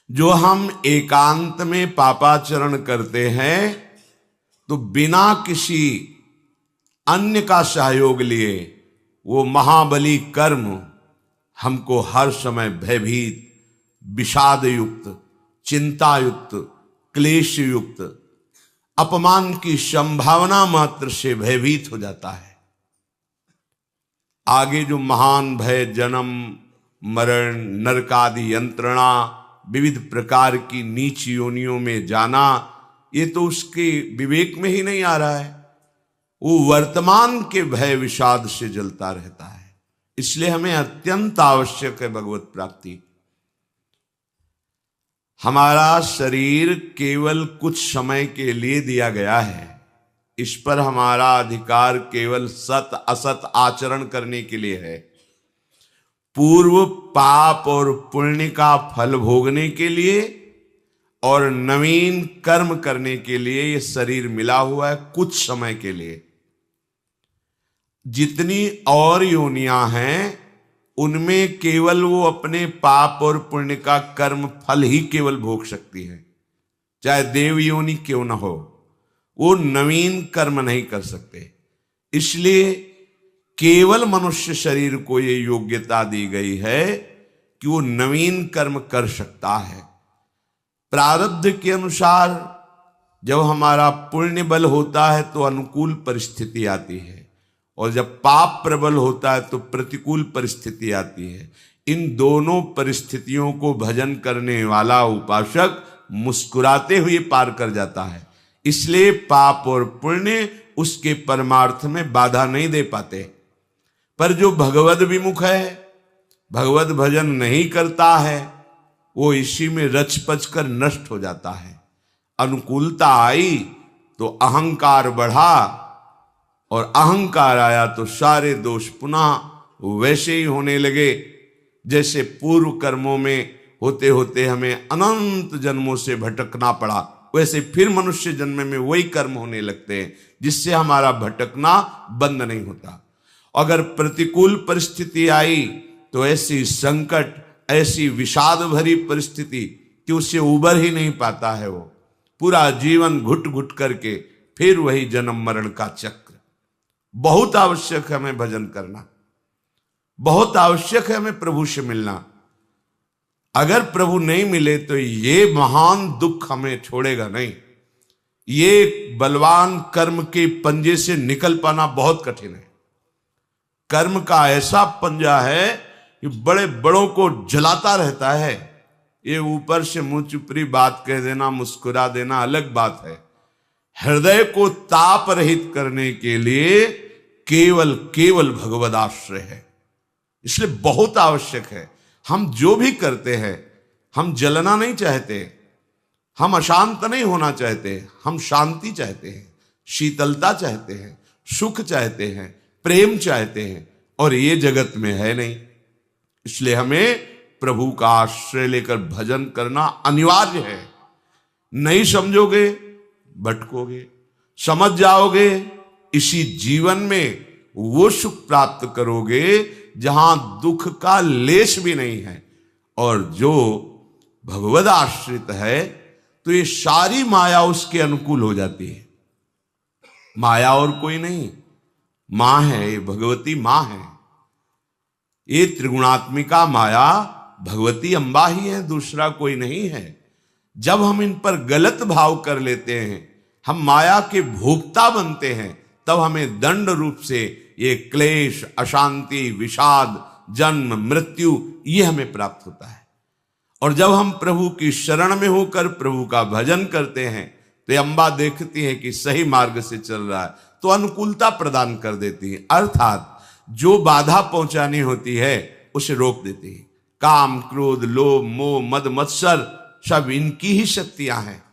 जो हम एकांत में पापाचरण करते हैं तो बिना किसी अन्य का सहयोग लिए वो महाबली कर्म हमको हर समय भयभीत, विषाद युक्त, चिंता युक्त, क्लेश युक्त, अपमान की संभावना मात्र से भयभीत हो जाता है। आगे जो महान भय, जन्म मरण, नरकादि यंत्रणा, विविध प्रकार की नीच योनियों में जाना, ये तो उसके विवेक में ही नहीं आ रहा है। वो वर्तमान के भय विषाद से जलता रहता है। इसलिए हमें अत्यंत आवश्यक है भगवत प्राप्ति। हमारा शरीर केवल कुछ समय के लिए दिया गया है। इस पर हमारा अधिकार केवल सत असत आचरण करने के लिए है। पूर्व पाप और पुण्य का फल भोगने के लिए और नवीन कर्म करने के लिए यह शरीर मिला हुआ है, कुछ समय के लिए। जितनी और योनियां हैं उनमें केवल वो अपने पाप और पुण्य का कर्म फल ही केवल भोग सकती है, चाहे देव योनि क्यों ना हो। वो नवीन कर्म नहीं कर सकते। इसलिए केवल मनुष्य शरीर को ये योग्यता दी गई है कि वो नवीन कर्म कर सकता है। प्रारब्ध के अनुसार जब हमारा पुण्य बल होता है तो अनुकूल परिस्थिति आती है, और जब पाप प्रबल होता है तो प्रतिकूल परिस्थिति आती है। इन दोनों परिस्थितियों को भजन करने वाला उपासक मुस्कुराते हुए पार कर जाता है। इसलिए पाप और पुण्य उसके परमार्थ में बाधा नहीं दे पाते। पर जो भगवद विमुख है, भगवत भजन नहीं करता है, वो इसी में रचपच कर नष्ट हो जाता है। अनुकूलता आई तो अहंकार बढ़ा, और अहंकार आया तो सारे दोष पुनः वैसे ही होने लगे जैसे पूर्व कर्मों में होते होते हमें अनंत जन्मों से भटकना पड़ा। वैसे फिर मनुष्य जन्म में वही कर्म होने लगते हैं जिससे हमारा भटकना बंद नहीं होता। अगर प्रतिकूल परिस्थिति आई तो ऐसी संकट, ऐसी विषाद भरी परिस्थिति कि उससे उबर ही नहीं पाता है। वो पूरा जीवन घुट घुट करके फिर वही जन्म मरण का चक्र। बहुत आवश्यक है हमें भजन करना, बहुत आवश्यक है हमें प्रभु से मिलना। अगर प्रभु नहीं मिले तो ये महान दुख हमें छोड़ेगा नहीं। ये बलवान कर्म के पंजे से निकल पाना बहुत कठिन है। कर्म का ऐसा पंजा है कि बड़े बड़ों को जलाता रहता है। ये ऊपर से मुंह चुपड़ी बात कह देना, मुस्कुरा देना अलग बात है। हृदय को ताप रहित करने के लिए केवल केवल भगवद आश्रय है। इसलिए बहुत आवश्यक है। हम जो भी करते हैं, हम जलना नहीं चाहते, हम अशांत नहीं होना चाहते, हम शांति चाहते हैं, शीतलता चाहते हैं, सुख चाहते हैं, प्रेम चाहते हैं, और ये जगत में है नहीं। इसलिए हमें प्रभु का आश्रय लेकर भजन करना अनिवार्य है। नहीं समझोगे भटकोगे, समझ जाओगे इसी जीवन में वो सुख प्राप्त करोगे जहां दुख का लेश भी नहीं है। और जो भगवद आश्रित है तो ये सारी माया उसके अनुकूल हो जाती है। माया और कोई नहीं, मां है, ये भगवती मां है। ये त्रिगुणात्मिका माया भगवती अम्बा ही है, दूसरा कोई नहीं है। जब हम इन पर गलत भाव कर लेते हैं, हम माया के भोक्ता बनते हैं, तब हमें दंड रूप से ये क्लेश, अशांति, विषाद, जन्म मृत्यु ये हमें प्राप्त होता है। और जब हम प्रभु की शरण में होकर प्रभु का भजन करते हैं तो अम्बा देखती है कि सही मार्ग से चल रहा है तो अनुकूलता प्रदान कर देती है। अर्थात जो बाधा पहुंचानी होती है उसे रोक देती है। काम, क्रोध, लोभ, मोह, मद, मत्सर सब इनकी ही शक्तियां हैं।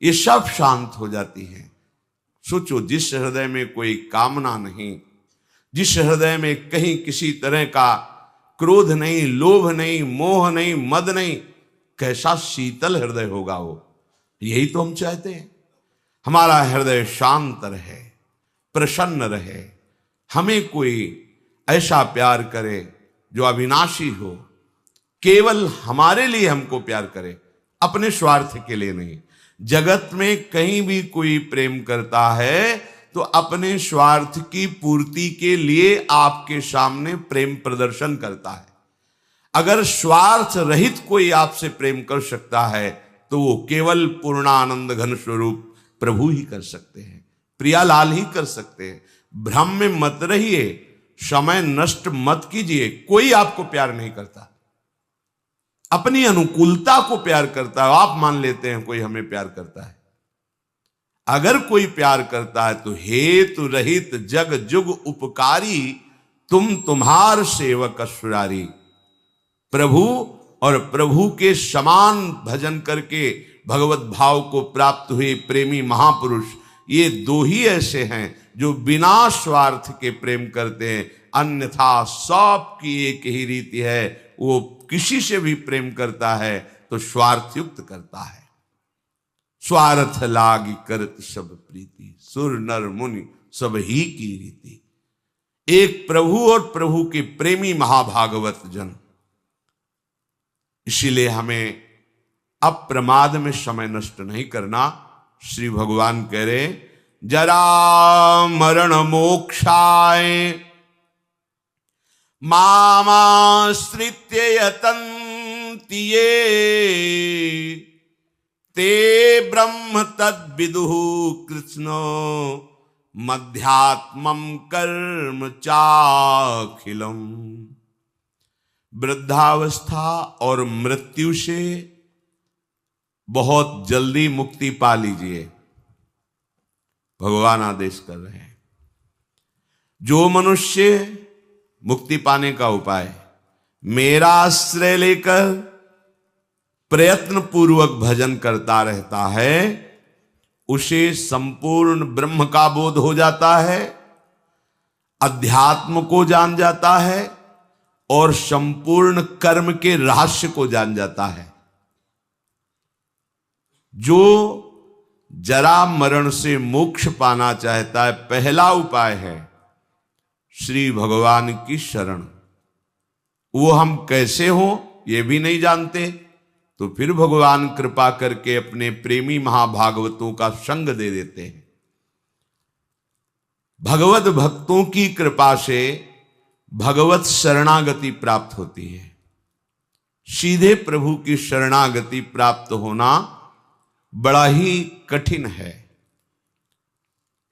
ये सब शांत हो जाती हैं। सोचो, जिस हृदय में कोई कामना नहीं, जिस हृदय में कहीं किसी तरह का क्रोध नहीं, लोभ नहीं, मोह नहीं, मद नहीं, कैसा शीतल हृदय होगा वो। यही तो हम चाहते हैं, हमारा हृदय शांत रहे, प्रसन्न रहे। हमें कोई ऐसा प्यार करे जो अविनाशी हो, केवल हमारे लिए हमको प्यार करे, अपने स्वार्थ के लिए नहीं। जगत में कहीं भी कोई प्रेम करता है तो अपने स्वार्थ की पूर्ति के लिए आपके सामने प्रेम प्रदर्शन करता है। अगर स्वार्थ रहित कोई आपसे प्रेम कर सकता है तो वो केवल पूर्णानंद घन स्वरूप प्रभु ही कर सकते हैं, प्रियालाल ही कर सकते हैं। भ्रम में मत रहिए, समय नष्ट मत कीजिए। कोई आपको प्यार नहीं करता, अपनी अनुकूलता को प्यार करता है। आप मान लेते हैं कोई हमें प्यार करता है। अगर कोई प्यार करता है तो हेतु रहित जग जुग उपकारी, तुम तुम्हार सेवक असुरारी। प्रभु और प्रभु के समान भजन करके भगवत भाव को प्राप्त हुए प्रेमी महापुरुष, ये दो ही ऐसे हैं जो बिना स्वार्थ के प्रेम करते हैं। अन्यथा सब की एक ही रीति है, वो किसी से भी प्रेम करता है तो स्वार्थयुक्त करता है। स्वार्थ लागी करत सब प्रीति, सुर नर मुनि सब ही की रीति। एक प्रभु और प्रभु के प्रेमी महाभागवत जन। इसीलिए हमें अप्रमाद में समय नष्ट नहीं करना। श्री भगवान कह रहे, जरा मरण मोक्षाय मामाश्रित्य यतन्ति ये, ते ब्रह्म तद्विदुः कृष्ण मध्यात्मं कर्म चाखिलम्। वृद्धावस्था और मृत्यु से बहुत जल्दी मुक्ति पा लीजिए, भगवान आदेश कर रहे हैं। जो मनुष्य मुक्ति पाने का उपाय मेरा आश्रय लेकर प्रयत्न पूर्वक भजन करता रहता है, उसे संपूर्ण ब्रह्म का बोध हो जाता है, अध्यात्म को जान जाता है और संपूर्ण कर्म के रहस्य को जान जाता है। जो जरा मरण से मोक्ष पाना चाहता है, पहला उपाय है श्री भगवान की शरण। वो हम कैसे हो ये भी नहीं जानते, तो फिर भगवान कृपा करके अपने प्रेमी महाभागवतों का संग दे देते हैं। भगवत भक्तों की कृपा से भगवत शरणागति प्राप्त होती है। सीधे प्रभु की शरणागति प्राप्त होना बड़ा ही कठिन है।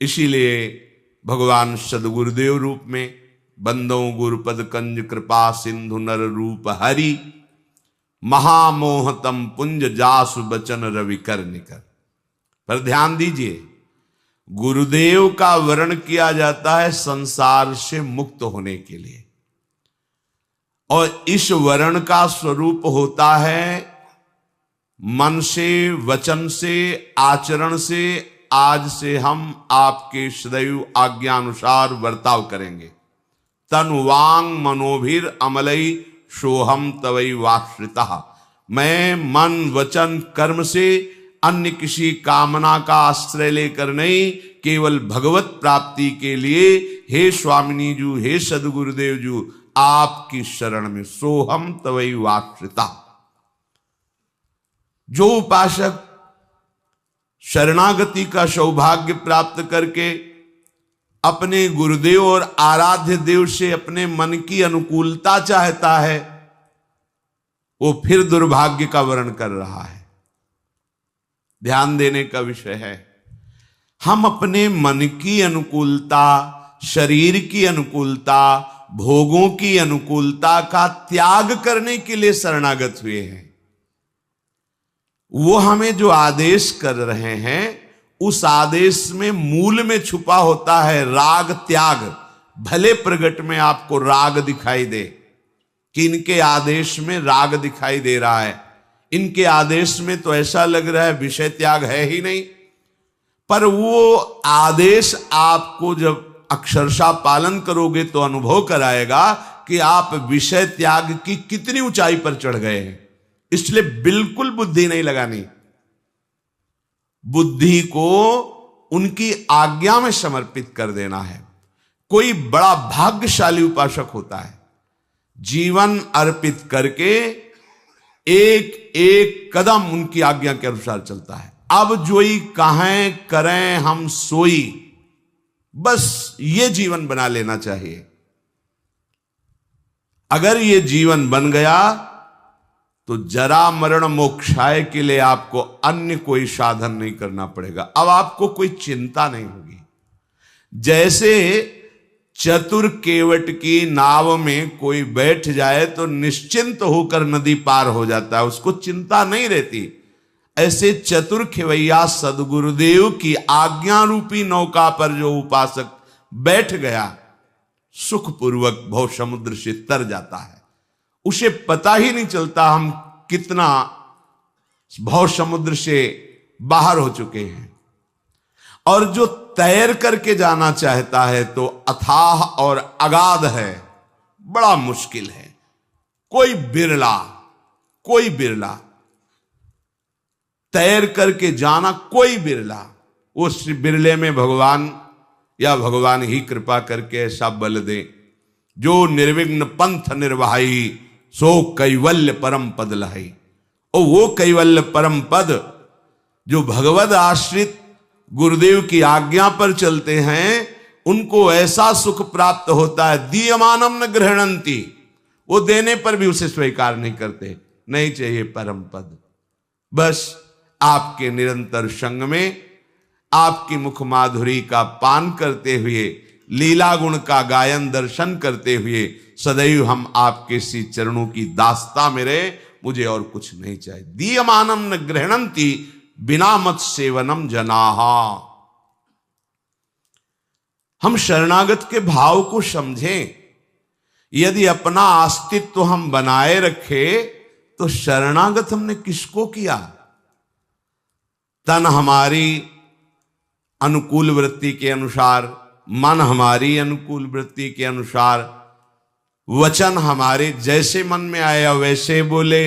इसीलिए भगवान सदगुरुदेव रूप में बंदों गुरुपद कंज कृपा सिंधु नर रूप हरि, महामोहतम पुंज जासु बचन रवि कर निकर। पर ध्यान दीजिए, गुरुदेव का वर्ण किया जाता है संसार से मुक्त होने के लिए, और इस वर्ण का स्वरूप होता है मन से, वचन से, आचरण से। आज से हम आपके सदैव आज्ञानुसार बर्ताव करेंगे। तन वांग मनोभिर अमलई सोहम तवई वाश्रिता। मैं मन वचन कर्म से अन्य किसी कामना का आश्रय लेकर नहीं, केवल भगवत प्राप्ति के लिए हे स्वामिनी जू, हे सदगुरुदेव जू, आपकी शरण में सोहम तवई वाश्रिता। जो उपासक शरणागति का सौभाग्य प्राप्त करके अपने गुरुदेव और आराध्य देव से अपने मन की अनुकूलता चाहता है, वो फिर दुर्भाग्य का वर्ण कर रहा है। ध्यान देने का विषय है, हम अपने मन की अनुकूलता, शरीर की अनुकूलता, भोगों की अनुकूलता का त्याग करने के लिए शरणागत हुए हैं। वो हमें जो आदेश कर रहे हैं, उस आदेश में मूल में छुपा होता है राग त्याग। भले प्रगट में आपको राग दिखाई दे कि इनके आदेश में राग दिखाई दे रहा है, इनके आदेश में तो ऐसा लग रहा है विषय त्याग है ही नहीं, पर वो आदेश आपको जब अक्षरशः पालन करोगे तो अनुभव कराएगा कि आप विषय त्याग की कितनी ऊंचाई पर चढ़ गए हैं। इसलिए बिल्कुल बुद्धि नहीं लगानी, बुद्धि को उनकी आज्ञा में समर्पित कर देना है। कोई बड़ा भाग्यशाली उपासक होता है, जीवन अर्पित करके एक एक कदम उनकी आज्ञा के अनुसार चलता है। अब जोई कहें करें हम सोई, बस ये जीवन बना लेना चाहिए। अगर ये जीवन बन गया तो जरा मरण मोक्षाय के लिए आपको अन्य कोई साधन नहीं करना पड़ेगा। अब आपको कोई चिंता नहीं होगी। जैसे चतुर केवट की नाव में कोई बैठ जाए तो निश्चिंत होकर नदी पार हो जाता है, उसको चिंता नहीं रहती। ऐसे चतुर खेवैया सदगुरुदेव की आज्ञा रूपी नौका पर जो उपासक बैठ गया, सुखपूर्वक भव समुद्र से तर जाता है। उसे पता ही नहीं चलता हम कितना भव समुद्र से बाहर हो चुके हैं। और जो तैर करके जाना चाहता है तो अथाह और अगाध है, बड़ा मुश्किल है। कोई बिरला तैर करके जाना, कोई बिरला। उस बिरले में भगवान या भगवान ही कृपा करके ऐसा बल दे जो निर्विघ्न पंथ निर्वाही, सो कैवल्य परम पद लहाई। और वो कैवल्य परम पद जो भगवद आश्रित गुरुदेव की आज्ञा पर चलते हैं, उनको ऐसा सुख प्राप्त होता है, दीयमानम न गृहणंती, वो देने पर भी उसे स्वीकार नहीं करते। नहीं चाहिए परम पद, बस आपके निरंतर संग में, आपकी मुख माधुरी का पान करते हुए, लीला गुण का गायन दर्शन करते हुए सदैव हम आपके श्री चरणों की दास्ता में रहे। मुझे और कुछ नहीं चाहिए। दीयमानम न गृहणंती बिना मत सेवनम जनाहा। हम शरणागत के भाव को समझें। यदि अपना अस्तित्व हम बनाए रखे तो शरणागत हमने किसको किया? तन हमारी अनुकूल वृत्ति के अनुसार, मन हमारी अनुकूल वृत्ति के अनुसार, वचन हमारे जैसे मन में आया वैसे बोले,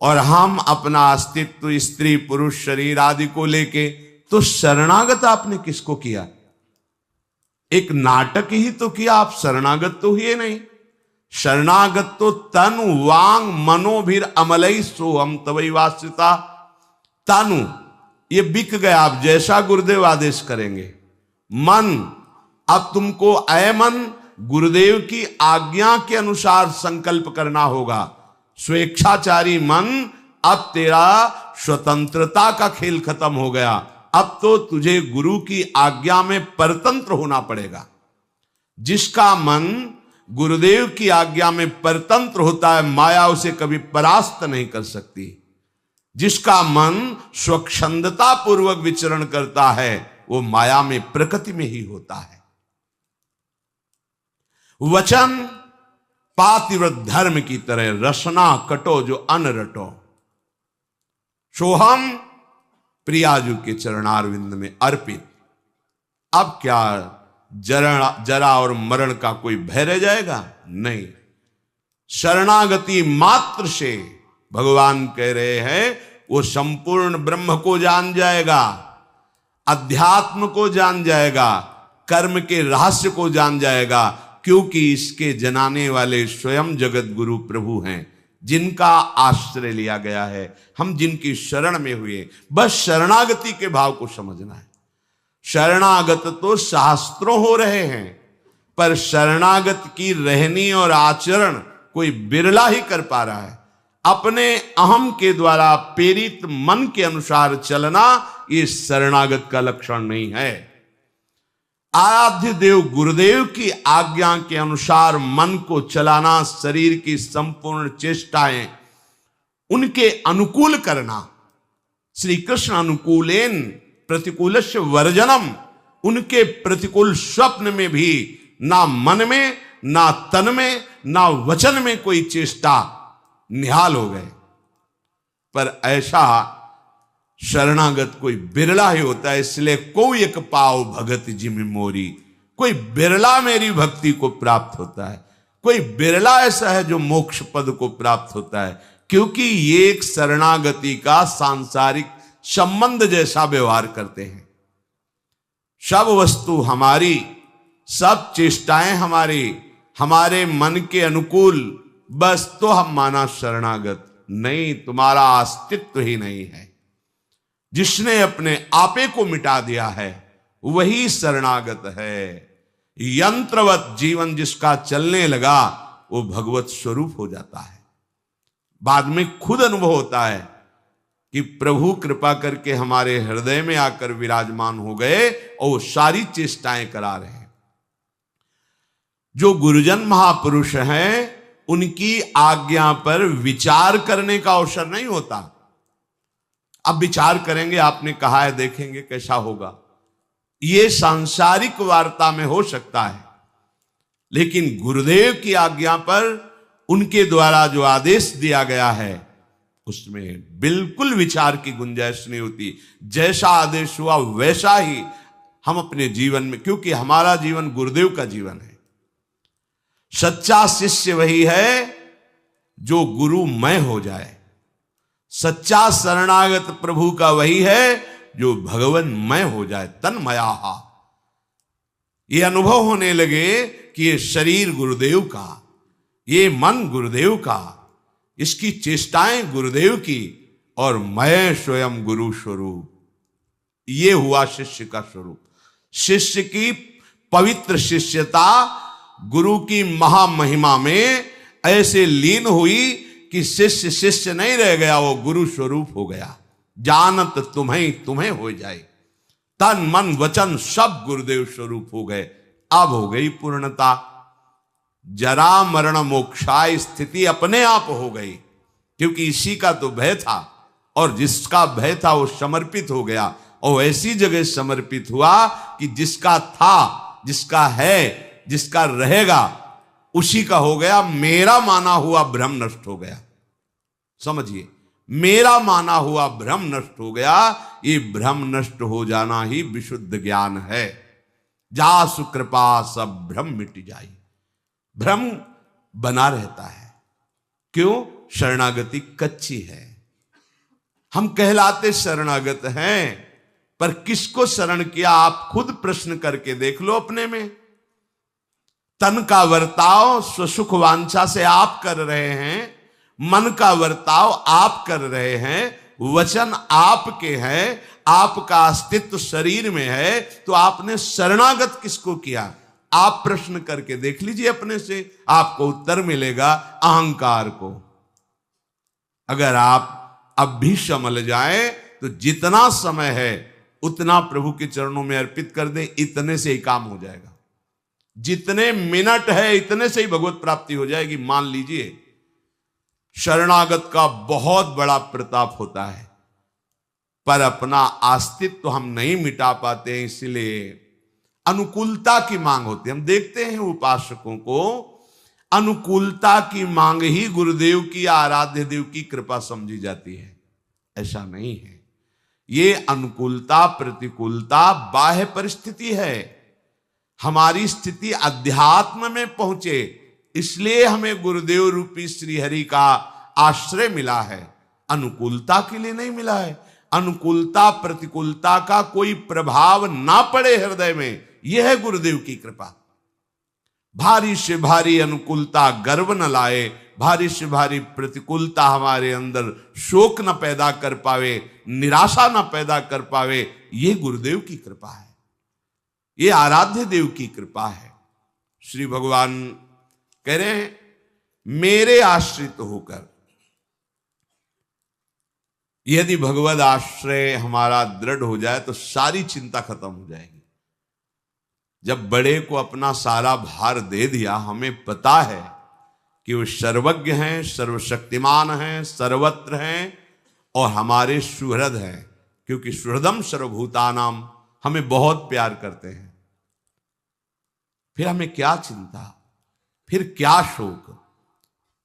और हम अपना अस्तित्व स्त्री पुरुष शरीर आदि को लेके। तो शरणागत आपने किसको किया? एक नाटक ही तो किया, आप शरणागत तो हुए नहीं। शरणागत तो तनु वांग मनोभिर अमलई सोहम तवई वास्यता। तनु ये बिक गया, आप जैसा गुरुदेव आदेश करेंगे। मन, अब तुमको ऐ मन गुरुदेव की आज्ञा के अनुसार संकल्प करना होगा। स्वेच्छाचारी मन, अब तेरा स्वतंत्रता का खेल खत्म हो गया। अब तो तुझे गुरु की आज्ञा में परतंत्र होना पड़ेगा। जिसका मन गुरुदेव की आज्ञा में परतंत्र होता है, माया उसे कभी परास्त नहीं कर सकती। जिसका मन स्वच्छंदता पूर्वक विचरण करता है, वो माया में प्रकृति में ही होता है। वचन पातिव्रत धर्म की तरह रसना कटो जो अन रटो। सोहम प्रियाजू के चरणारविंद में अर्पित। अब क्या जरा और मरण का कोई भय रह जाएगा? नहीं। शरणागति मात्र से भगवान कह रहे हैं वो संपूर्ण ब्रह्म को जान जाएगा, अध्यात्म को जान जाएगा, कर्म के रहस्य को जान जाएगा। क्योंकि इसके जनाने वाले स्वयं जगत गुरु प्रभु हैं, जिनका आश्रय लिया गया है, हम जिनकी शरण में हुए। बस शरणागति के भाव को समझना है। शरणागत तो शास्त्रों हो रहे हैं, पर शरणागत की रहनी और आचरण कोई बिरला ही कर पा रहा है। अपने अहम के द्वारा प्रेरित मन के अनुसार चलना ये शरणागत का लक्षण नहीं है। आराध्य देव गुरुदेव की आज्ञा के अनुसार मन को चलाना, शरीर की संपूर्ण चेष्टाएं उनके अनुकूल करना। श्री कृष्ण अनुकूलेन प्रतिकूलस्य वर्जनम। उनके प्रतिकूल स्वप्न में भी ना मन में, ना तन में, ना वचन में कोई चेष्टा निहाल हो गए। पर ऐसा शरणागत कोई बिरला ही होता है। इसलिए कोई एक पाव भगत जिमि मोरी। कोई बिरला मेरी भक्ति को प्राप्त होता है। कोई बिरला ऐसा है जो मोक्ष पद को प्राप्त होता है। क्योंकि ये एक शरणागति का सांसारिक संबंध जैसा व्यवहार करते हैं। सब वस्तु हमारी, सब चेष्टाएं हमारी, हमारे मन के अनुकूल, बस तो हम माना शरणागत। नहीं, तुम्हारा अस्तित्व ही नहीं है। जिसने अपने आपे को मिटा दिया है वही शरणागत है। यंत्रवत जीवन जिसका चलने लगा वो भगवत स्वरूप हो जाता है। बाद में खुद अनुभव होता है कि प्रभु कृपा करके हमारे हृदय में आकर विराजमान हो गए और वो सारी चेष्टाएं करा रहे हैं। जो गुरुजन महापुरुष हैं उनकी आज्ञा पर विचार करने का अवसर नहीं होता। अब विचार करेंगे, आपने कहा है, देखेंगे कैसा होगा, ये सांसारिक वार्ता में हो सकता है, लेकिन गुरुदेव की आज्ञा पर उनके द्वारा जो आदेश दिया गया है उसमें बिल्कुल विचार की गुंजाइश नहीं होती। जैसा आदेश हुआ वैसा ही हम अपने जीवन में, क्योंकि हमारा जीवन गुरुदेव का जीवन है। सच्चा शिष्य वही है जो गुरुमय हो जाए। सच्चा शरणागत प्रभु का वही है जो भगवनमय हो जाए, तन्मया। ये अनुभव होने लगे कि ये शरीर गुरुदेव का, ये मन गुरुदेव का, इसकी चेष्टाएं गुरुदेव की, और मैं स्वयं गुरु स्वरूप। ये हुआ शिष्य का स्वरूप। शिष्य की पवित्र शिष्यता गुरु की महामहिमा में ऐसे लीन हुई कि शिष्य शिष्य नहीं रह गया, वो गुरु स्वरूप हो गया। जानत तुम्हें तुम्हें हो जाए, तन मन वचन सब गुरुदेव स्वरूप हो गए। अब हो गई पूर्णता। जरा मरण मोक्षाय स्थिति अपने आप हो गई, क्योंकि इसी का तो भय था, और जिसका भय था वो समर्पित हो गया, और ऐसी जगह समर्पित हुआ कि जिसका था, जिसका है, जिसका रहेगा, उसी का हो गया। मेरा माना हुआ भ्रम नष्ट हो गया। समझिए, मेरा माना हुआ भ्रम नष्ट हो गया। ये भ्रम नष्ट हो जाना ही विशुद्ध ज्ञान है। जा सुकृपा सब भ्रम मिट जाई। भ्रम बना रहता है, क्यों? शरणागति कच्ची है। हम कहलाते शरणागत हैं, पर किसको शरण किया आप खुद प्रश्न करके देख लो अपने में। तन का वर्ताव स्वसुख वांछा से आप कर रहे हैं, मन का वर्ताव आप कर रहे हैं, वचन आपके हैं, आपका अस्तित्व शरीर में है, तो आपने शरणागत किसको किया? आप प्रश्न करके देख लीजिए अपने से, आपको उत्तर मिलेगा अहंकार को। अगर आप अब भी संभल जाए तो जितना समय है उतना प्रभु के चरणों में अर्पित कर दें, इतने से ही काम हो जाएगा। जितने मिनट है इतने से ही भगवत प्राप्ति हो जाएगी। मान लीजिए, शरणागत का बहुत बड़ा प्रताप होता है, पर अपना अस्तित्व तो हम नहीं मिटा पाते हैं, इसलिए अनुकूलता की मांग होती है। हम देखते हैं उपासकों को, अनुकूलता की मांग ही गुरुदेव की, आराध्य देव की कृपा समझी जाती है। ऐसा नहीं है। ये अनुकूलता प्रतिकूलता बाह्य परिस्थिति है। हमारी स्थिति अध्यात्म में पहुंचे, इसलिए हमें गुरुदेव रूपी श्री हरि का आश्रय मिला है, अनुकूलता के लिए नहीं मिला है। अनुकूलता प्रतिकूलता का कोई प्रभाव ना पड़े हृदय में, यह है गुरुदेव की कृपा। भारी से भारी अनुकूलता गर्व न लाए, भारी से भारी प्रतिकूलता हमारे अंदर शोक न पैदा कर पावे, निराशा न पैदा कर पावे, ये गुरुदेव की कृपा है, ये आराध्य देव की कृपा है। श्री भगवान कह रहे हैं, मेरे आश्रित होकर, यदि भगवद आश्रय हमारा दृढ़ हो जाए तो सारी चिंता खत्म हो जाएगी। जब बड़े को अपना सारा भार दे दिया, हमें पता है कि वो सर्वज्ञ हैं, सर्वशक्तिमान हैं, सर्वत्र हैं, और हमारे सुहृद हैं, क्योंकि सुहृदम सर्वभूतानाम, हमें बहुत प्यार करते हैं। फिर हमें क्या चिंता, फिर क्या शोक?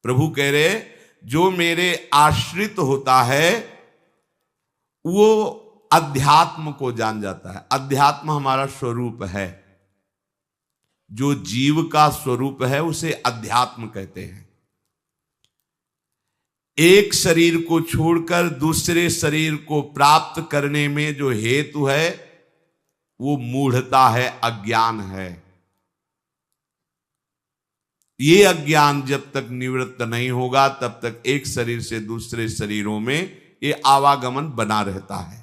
प्रभु कह रहे, जो मेरे आश्रित होता है वो अध्यात्म को जान जाता है। अध्यात्म हमारा स्वरूप है, जो जीव का स्वरूप है उसे अध्यात्म कहते हैं। एक शरीर को छोड़कर दूसरे शरीर को प्राप्त करने में जो हेतु है वो मूढ़ता है, अज्ञान है। ये अज्ञान जब तक निवृत्त नहीं होगा तब तक एक शरीर से दूसरे शरीरों में ये आवागमन बना रहता है।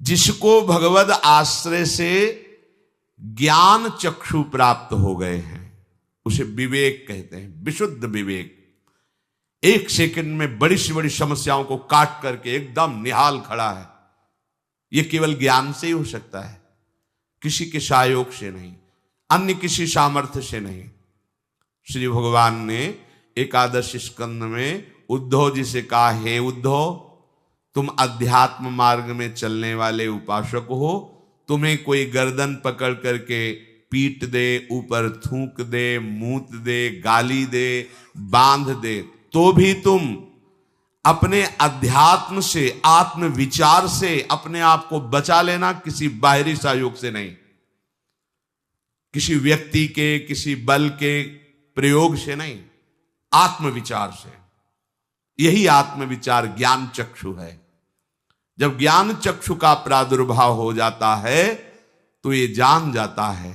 जिसको भगवद आश्रय से ज्ञान चक्षु प्राप्त हो गए हैं उसे विवेक कहते हैं, विशुद्ध विवेक। एक सेकंड में बड़ी से बड़ी समस्याओं को काट करके एकदम निहाल खड़ा है। यह केवल ज्ञान से ही हो सकता है, किसी के सहयोग से नहीं, अन्य किसी सामर्थ्य से नहीं। श्री भगवान ने एकादश स्कंद में उद्धव जी से कहा, हे उद्धव, तुम अध्यात्म मार्ग में चलने वाले उपासक हो, तुम्हें कोई गर्दन पकड़ करके पीट दे, ऊपर थूक दे, मूत दे, गाली दे, बांध दे, तो भी तुम अपने अध्यात्म से, आत्म विचार से अपने आप को बचा लेना, किसी बाहरी सहयोग से नहीं, किसी व्यक्ति के, किसी बल के प्रयोग से नहीं, आत्म विचार से। यही आत्म विचार ज्ञान चक्षु है। जब ज्ञान चक्षु का प्रादुर्भाव हो जाता है तो ये जान जाता है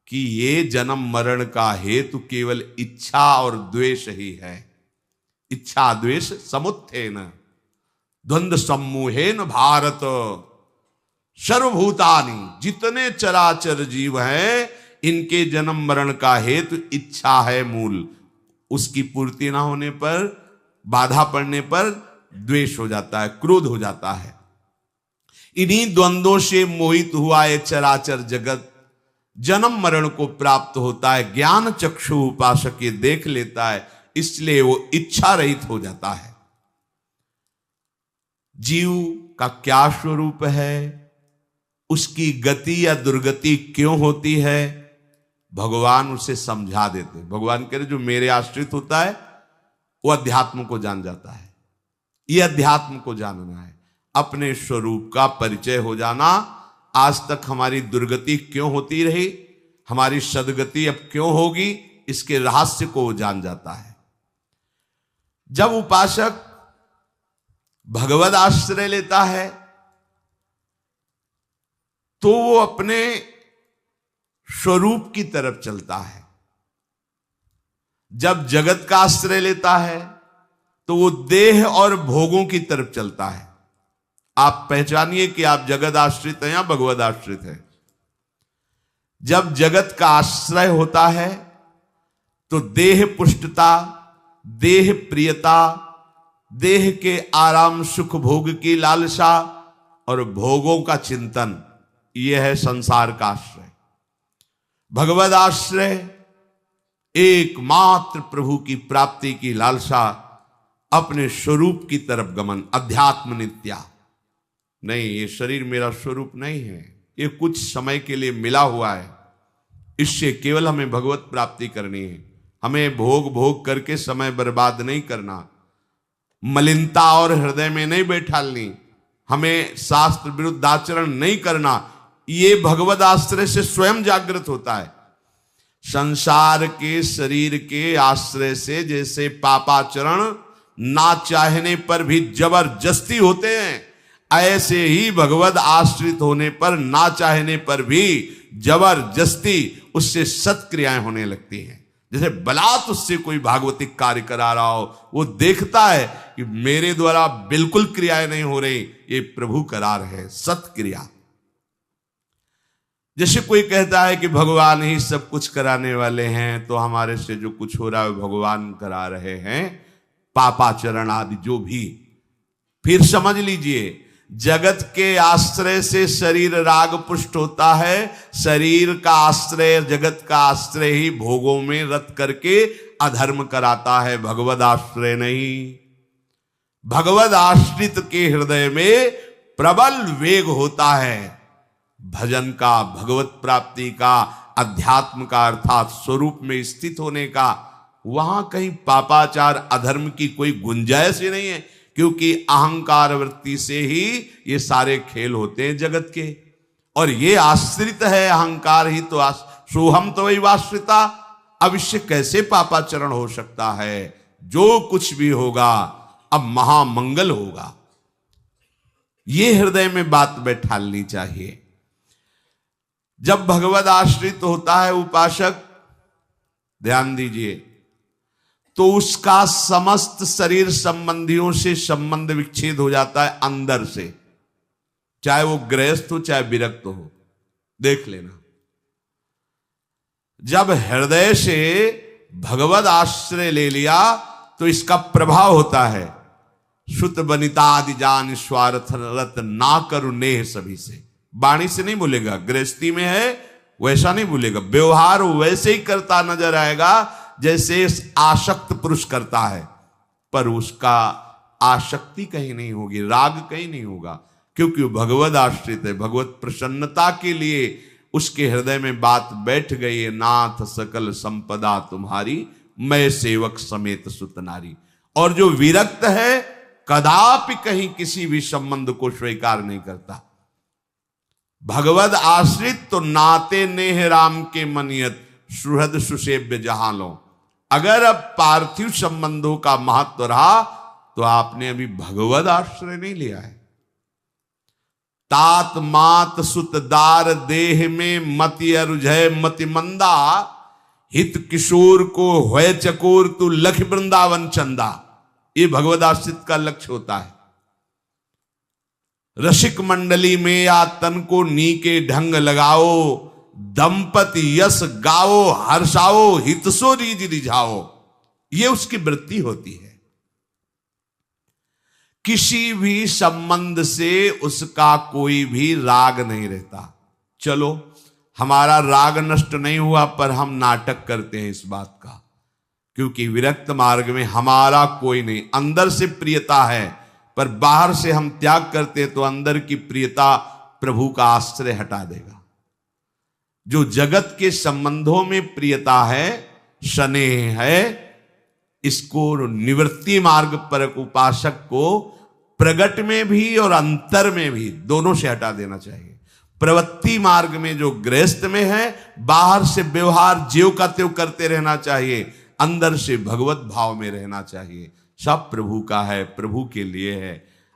कि ये जन्म मरण का हेतु केवल इच्छा और द्वेष ही है। इच्छा द्वेष समुत्थेन द्वंद्व सम्मूहेन भारत सर्वभूतानि, जितने चराचर जीव हैं इनके जन्म मरण का हेतु इच्छा है मूल। उसकी पूर्ति ना होने पर, बाधा पड़ने पर द्वेष हो जाता है, क्रोध हो जाता है। इन्हीं द्वंद्वों से मोहित हुआ ये चराचर जगत जन्म मरण को प्राप्त होता है। ज्ञान चक्षु उपासक ये देख लेता है, इसलिए वो इच्छा रहित हो जाता है। जीव का क्या स्वरूप है, उसकी गति या दुर्गति क्यों होती है, भगवान उसे समझा देते। भगवान कह रहे जो मेरे आश्रित होता है वो अध्यात्म को जान जाता है। ये अध्यात्म को जानना है, अपने स्वरूप का परिचय हो जाना। आज तक हमारी दुर्गति क्यों होती रही, हमारी सदगति अब क्यों होगी, इसके रहस्य को वो जान जाता है। जब उपासक भगवद आश्रय लेता है तो वो अपने स्वरूप की तरफ चलता है। जब जगत का आश्रय लेता है तो वो देह और भोगों की तरफ चलता है। आप पहचानिए कि आप जगत आश्रित हैं या भगवद आश्रित हैं। जब जगत का आश्रय होता है तो देह पुष्टता, देह प्रियता, देह के आराम सुख भोग की लालसा और भोगों का चिंतन, यह है संसार का आश्रय। भगवद आश्रय एकमात्र प्रभु की प्राप्ति की लालसा, अपने स्वरूप की तरफ गमन, अध्यात्म नित्या। नहीं, ये शरीर मेरा स्वरूप नहीं है, ये कुछ समय के लिए मिला हुआ है, इससे केवल हमें भगवत प्राप्ति करनी है। हमें भोग भोग करके समय बर्बाद नहीं करना, मलिनता और हृदय में नहीं बैठालनी, हमें शास्त्र विरुद्ध आचरण नहीं करना। ये भगवद आश्रय से स्वयं जागृत होता है। संसार के शरीर के आश्रय से जैसे पापाचरण ना चाहने पर भी जबरदस्ती होते हैं, ऐसे ही भगवद आश्रित होने पर ना चाहने पर भी जबरदस्ती उससे सत्क्रियाएं होने लगती हैं। जैसे बलात् उससे कोई भागवतिक कार्य करा रहा हो, वो देखता है कि मेरे द्वारा बिल्कुल क्रियाएं नहीं हो रही, ये प्रभु करा रहे हैं सत्क्रिया। जैसे कोई कहता है कि भगवान ही सब कुछ कराने वाले हैं, तो हमारे से जो कुछ हो रहा है भगवान करा रहे हैं, पापाचरण आदि जो भी। फिर समझ लीजिए, जगत के आश्रय से शरीर राग पुष्ट होता है, शरीर का आश्रय, जगत का आश्रय ही भोगों में रत करके अधर्म कराता है, भगवद आश्रय नहीं। भगवद आश्रित के हृदय में प्रबल वेग होता है भजन का, भगवत प्राप्ति का, अध्यात्म का, अर्थात स्वरूप में स्थित होने का। वहां कहीं पापाचार अधर्म की कोई गुंजाइश ही नहीं है, क्योंकि अहंकार वृत्ति से ही ये सारे खेल होते हैं जगत के। और ये आश्रित है, अहंकार ही तो सोहम तो वही आश्रिता। अब इससे कैसे पापाचरण हो सकता है? जो कुछ भी होगा अब महामंगल होगा। ये हृदय में बात बैठालनी चाहिए। जब भगवद आश्रित होता है उपासक, ध्यान दीजिए, तो उसका समस्त शरीर संबंधियों से संबंध विच्छेद हो जाता है अंदर से, चाहे वो गृहस्थ हो चाहे विरक्त हो। देख लेना, जब हृदय से भगवद आश्रय ले लिया तो इसका प्रभाव होता है, सुत बनिता आदि जान स्वार्थ रत ना करू नेह सभी से। वाणी से नहीं बोलेगा, गृहस्थी में है वैसा नहीं बोलेगा, व्यवहार वैसे ही करता नजर आएगा जैसे आसक्त पुरुष करता है, पर उसका आसक्ति कहीं नहीं होगी, राग कहीं नहीं होगा, क्योंकि वो भगवद आश्रित है। भगवत प्रसन्नता के लिए उसके हृदय में बात बैठ गई है, नाथ सकल संपदा तुम्हारी, मैं सेवक समेत सुत नारी। और जो विरक्त है कदापि कहीं किसी भी संबंध को स्वीकार नहीं करता। भगवद आश्रित तो नाते नेह राम के मनियत, सुहृद सुसेव्य जहां लो। अगर अब पार्थिव संबंधों का महत्व रहा तो आपने अभी भगवद आश्रय नहीं लिया है। तात मात सुत दार देह में मति अरुझय मति मंदा, हित किशोर को होय चकोर तू लख वृंदावन चंदा। ये भगवद आश्रित का लक्ष्य होता है। रसिक मंडली में या तन को नीके ढंग लगाओ, दंपति यश गाओ हर्षाओ, हितसो रीज रिझाओ। ये उसकी वृत्ति होती है। किसी भी संबंध से उसका कोई भी राग नहीं रहता। चलो हमारा राग नष्ट नहीं हुआ, पर हम नाटक करते हैं इस बात का, क्योंकि विरक्त मार्ग में हमारा कोई नहीं, अंदर से प्रियता है, पर बाहर से हम त्याग करते तो अंदर की प्रियता प्रभु का आश्रय हटा देगा। जो जगत के संबंधों में प्रियता है, स्नेह है, इसको निवृत्ति मार्ग पर उपासक को प्रगट में भी और अंतर में भी दोनों से हटा देना चाहिए। प्रवृत्ति मार्ग में जो गृहस्थ में है, बाहर से व्यवहार ज्यों का त्यों करते रहना चाहिए, अंदर से भगवत भाव में रहना चाहिए। सब प्रभु का है, प्रभु के लिए है।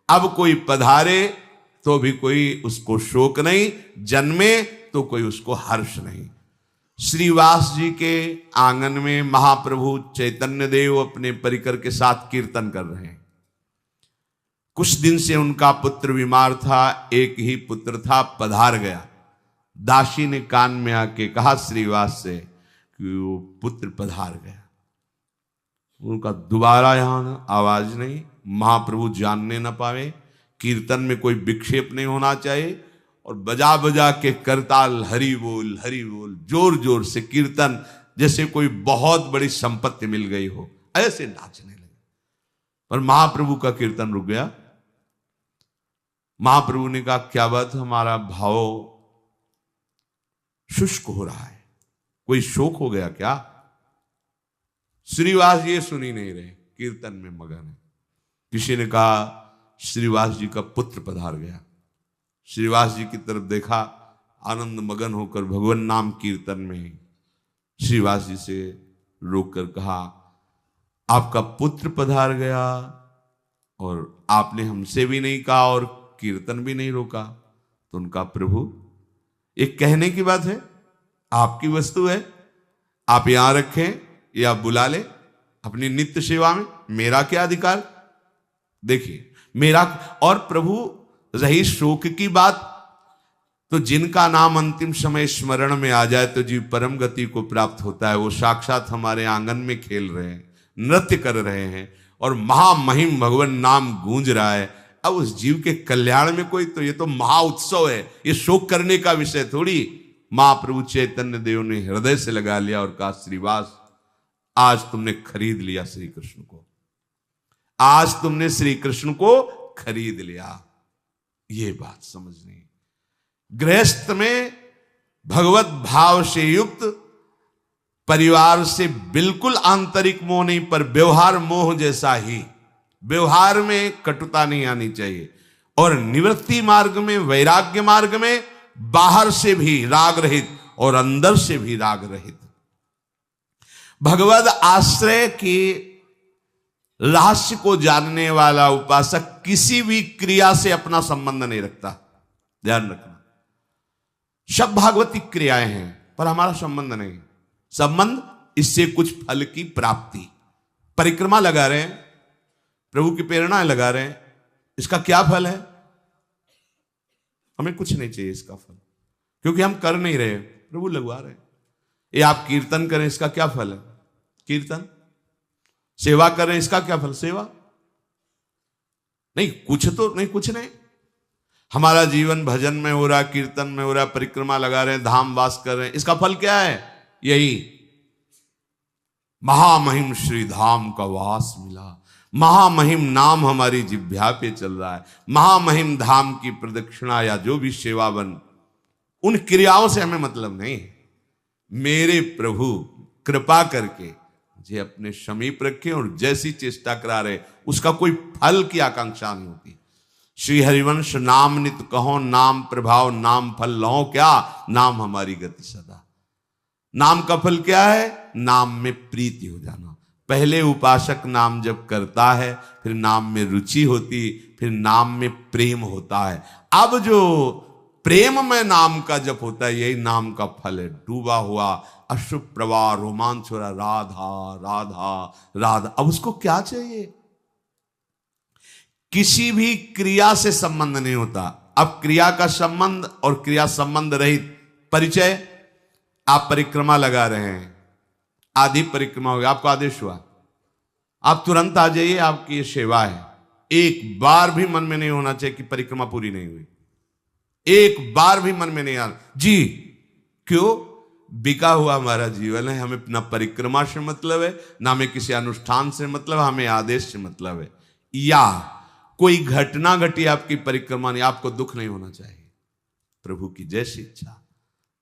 अब कोई पधारे तो भी कोई उसको शोक नहीं, जन्मे तो कोई उसको हर्ष नहीं। श्रीवास जी के आंगन में महाप्रभु चैतन्य देव अपने परिकर के साथ कीर्तन कर रहे हैं। कुछ दिन से उनका पुत्र बीमार था, एक ही पुत्र था, पधार गया। दासी ने कान में आके कहा श्रीवास से कि वो पुत्र पधार गया। उनका दोबारा यहां आवाज नहीं, महाप्रभु जानने न पावे, कीर्तन में कोई विक्षेप नहीं होना चाहिए, और बजा बजा के करताल हरि बोल जोर जोर से कीर्तन, जैसे कोई बहुत बड़ी संपत्ति मिल गई हो, ऐसे नाचने लगे। पर महाप्रभु का कीर्तन रुक गया। महाप्रभु ने कहा क्या बात, हमारा भाव शुष्क हो रहा है, कोई शोक हो गया क्या? श्रीवास ये सुन ही नहीं रहे, कीर्तन में मगन है। किसी ने कहा श्रीवास जी का पुत्र पधार गया। श्रीवास जी की तरफ देखा, आनंद मगन होकर भगवान नाम कीर्तन में श्रीवास जी से रोककर कहा आपका पुत्र पधार गया और आपने हमसे भी नहीं कहा और कीर्तन भी नहीं रोका। तो उनका प्रभु एक कहने की बात है, आपकी वस्तु है, आप यहां रखें या बुला ले अपनी नित्य सेवा में, मेरा क्या अधिकार? देखिए मेरा। और प्रभु रही शोक की बात, तो जिनका नाम अंतिम समय स्मरण में आ जाए तो जीव परम गति को प्राप्त होता है। वो साक्षात हमारे आंगन में खेल रहे हैं, नृत्य कर रहे हैं और महामहिम भगवान नाम गूंज रहा है। अब उस जीव के कल्याण में कोई, तो ये तो महा उत्सव है, ये शोक करने का विषय थोड़ी। महाप्रभु चैतन्य देव ने हृदय से लगा लिया और कहा श्रीवास आज तुमने खरीद लिया श्री कृष्ण को, आज तुमने श्री कृष्ण को खरीद लिया। ये बात समझनी। गृहस्थ में भगवत भाव से युक्त, परिवार से बिल्कुल आंतरिक मोह नहीं, पर व्यवहार मोह जैसा ही, व्यवहार में कटुता नहीं आनी चाहिए। और निवृत्ति मार्ग में, वैराग्य मार्ग में, बाहर से भी राग रहित और अंदर से भी राग रहित। भगवद आश्रय के रहस्य को जानने वाला उपासक किसी भी क्रिया से अपना संबंध नहीं रखता। ध्यान रखना, सब भागवती क्रियाएं हैं पर हमारा संबंध नहीं। संबंध इससे कुछ फल की प्राप्ति। परिक्रमा लगा रहे हैं, प्रभु की प्रेरणा लगा रहे हैं, इसका क्या फल है? हमें कुछ नहीं चाहिए इसका फल, क्योंकि हम कर नहीं रहे, प्रभु लगवा रहे हैं। ये आप कीर्तन करें, इसका क्या फल है? कीर्तन। सेवा करें, इसका क्या फल? सेवा। नहीं, कुछ तो नहीं, कुछ नहीं। हमारा जीवन भजन में हो रहा, कीर्तन में हो रहा, परिक्रमा लगा रहे हैं, धाम वास कर रहे हैं, इसका फल क्या है? यही महामहिम श्री धाम का वास मिला, महामहिम नाम हमारी जिह्वा पे चल रहा है, महामहिम धाम की प्रदक्षिणा या जो भी सेवा बन, उन क्रियाओं से हमें मतलब नहीं है। मेरे प्रभु कृपा करके मुझे अपने समीप रखें और जैसी चेष्टा करा रहे उसका कोई फल की आकांक्षा नहीं होती। श्री हरिवंश नाम नित कहो, नाम प्रभाव नाम फल लहो, क्या नाम हमारी गति सदा। नाम का फल क्या है? नाम में प्रीति हो जाना। पहले उपासक नाम जब करता है, फिर नाम में रुचि होती, फिर नाम में प्रेम होता है। अब जो प्रेम में नाम का जप होता है, यही नाम का फल है। डूबा हुआ अशुभ प्रवाह, रोमांच हो रहा, राधा राधा राधा। अब उसको क्या चाहिए? किसी भी क्रिया से संबंध नहीं होता। अब क्रिया का संबंध और क्रिया संबंध रहित परिचय। आप परिक्रमा लगा रहे हैं, आधी परिक्रमा हो गई, आपको आदेश हुआ, आप तुरंत आ जाइए, आपकी ये सेवा है। एक बार भी मन में नहीं होना चाहिए कि परिक्रमा पूरी नहीं हुई, एक बार भी मन में नहीं आना जी। क्यों? बिका हुआ हमारा जीवन है, हमें ना परिक्रमा से मतलब है, ना हमें किसी अनुष्ठान से मतलब, हमें आदेश से मतलब है। या कोई घटना घटी आपकी परिक्रमा नहीं, आपको दुख नहीं होना चाहिए। प्रभु की जैसी इच्छा,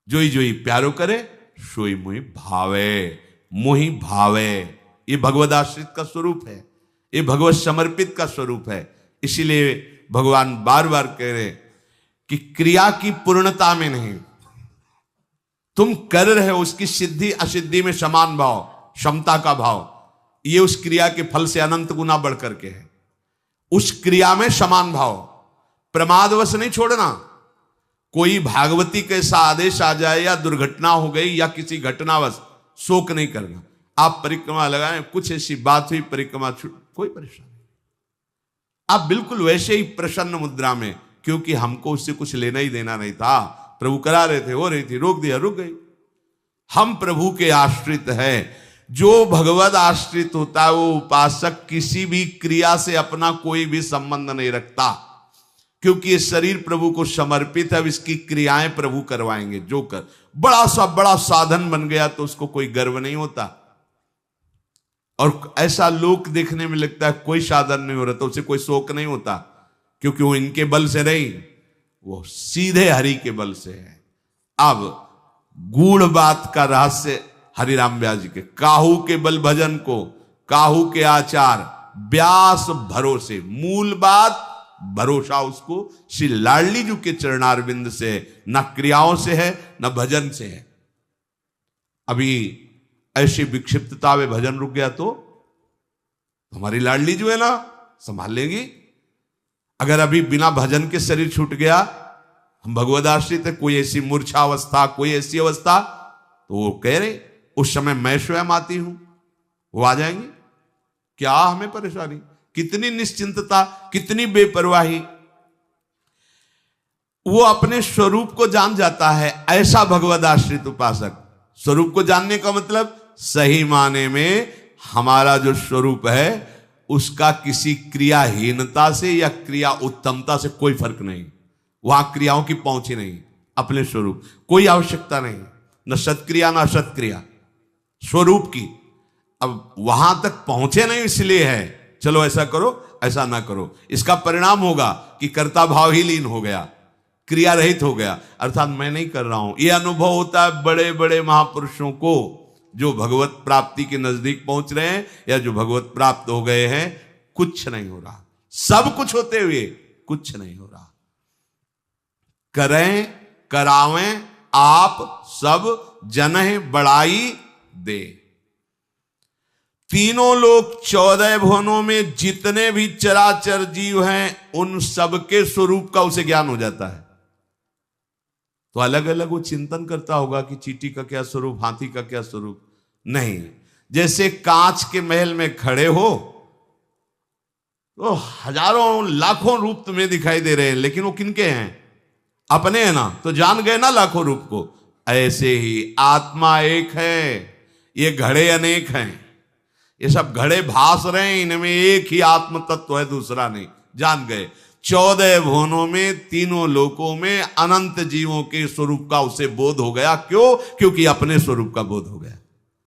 जोई जोई प्यारो करे, सोई मुहि भावे, मोहि भावे। ये भगवद आश्रित का स्वरूप है, ये भगवत समर्पित का स्वरूप है। इसीलिए भगवान बार बार कह रहे कि क्रिया की पूर्णता में नहीं, तुम कर रहे हो उसकी सिद्धि असिद्धि में समान भाव, क्षमता का भाव, ये उस क्रिया के फल से अनंत गुना बढ़ करके है। उस क्रिया में समान भाव, प्रमादवश नहीं छोड़ना। कोई भागवती कैसा आदेश आ जाए या दुर्घटना हो गई या किसी घटनावश शोक नहीं करना। आप परिक्रमा लगाएं, कुछ ऐसी बात हुई, परिक्रमा छूट, कोई परेशानी नहीं। आप बिल्कुल वैसे ही प्रसन्न मुद्रा में, क्योंकि हमको उससे कुछ लेना ही देना नहीं था। प्रभु करा रहे थे, हो रही थी, रोक दिया, रुक गई। हम प्रभु के आश्रित हैं। जो भगवद आश्रित होता है वो उपासक किसी भी क्रिया से अपना कोई भी संबंध नहीं रखता, क्योंकि ये शरीर प्रभु को समर्पित है। अब इसकी क्रियाएं प्रभु करवाएंगे। जो कर बड़ा साधन बन गया तो उसको कोई गर्व नहीं होता, और ऐसा लोक देखने में लगता है कोई साधन नहीं हो रहा तो उसे कोई शोक नहीं होता, क्योंकि वो इनके बल से नहीं, वो सीधे हरि के बल से है। अब गूढ़ बात का रहस्य हरिराम व्यास जी के, काहू के बल भजन को, काहू के आचार, व्यास भरोसे। मूल बात भरोसा उसको श्री लाडली जी के चरणारविंद से, न क्रियाओं से है न भजन से है। अभी ऐसी विक्षिप्तता में भजन रुक गया तो हमारी लाडली जो है ना संभाल लेगी। अगर अभी बिना भजन के शरीर छूट गया, हम भगवद आश्रित है, कोई ऐसी मूर्छा अवस्था, कोई ऐसी अवस्था, तो वो कह रहे उस समय मैं स्वयं आती हूं, वो आ जाएंगे। क्या हमें परेशानी? कितनी निश्चिंतता, कितनी बेपरवाही। वो अपने स्वरूप को जान जाता है, ऐसा भगवद आश्रित उपासक। स्वरूप को जानने का मतलब सही माने में हमारा जो स्वरूप है उसका किसी क्रियाहीनता से या क्रिया उत्तमता से कोई फर्क नहीं। वहां क्रियाओं की पहुंच ही नहीं, अपने स्वरूप कोई आवश्यकता नहीं, न सत्क्रिया न असत्क्रिया, स्वरूप की। अब वहां तक पहुंचे नहीं इसलिए है चलो ऐसा करो ऐसा ना करो। इसका परिणाम होगा कि कर्ता भाव ही लीन हो गया, क्रिया रहित हो गया, अर्थात मैं नहीं कर रहा हूं। यह अनुभव होता है बड़े बड़े महापुरुषों को, जो भगवत प्राप्ति के नजदीक पहुंच रहे हैं या जो भगवत प्राप्त हो गए हैं। कुछ नहीं हो रहा, सब कुछ होते हुए कुछ नहीं हो रहा। करें करावें आप सब जनहि बड़ाई दे। तीनों लोग 14 भुवनों में जितने भी चराचर जीव हैं उन सबके स्वरूप का उसे ज्ञान हो जाता है। तो अलग अलग वो चिंतन करता होगा कि चींटी का क्या स्वरूप, हाथी का क्या स्वरूप। नहीं। जैसे कांच के महल में खड़े हो तो हजारों लाखों रूप तुम्हें दिखाई दे रहे हैं, लेकिन वो किनके हैं? अपने हैं ना, तो जान गए ना लाखों रूप को। ऐसे ही आत्मा एक है, ये घड़े अनेक हैं, ये सब घड़े भास रहे हैं, इनमें एक ही आत्म तत्व है, दूसरा नहीं। जान गए 14 भुवनों में, तीनों लोकों में अनंत जीवों के स्वरूप का उसे बोध हो गया। क्यों? क्योंकि अपने स्वरूप का बोध हो गया।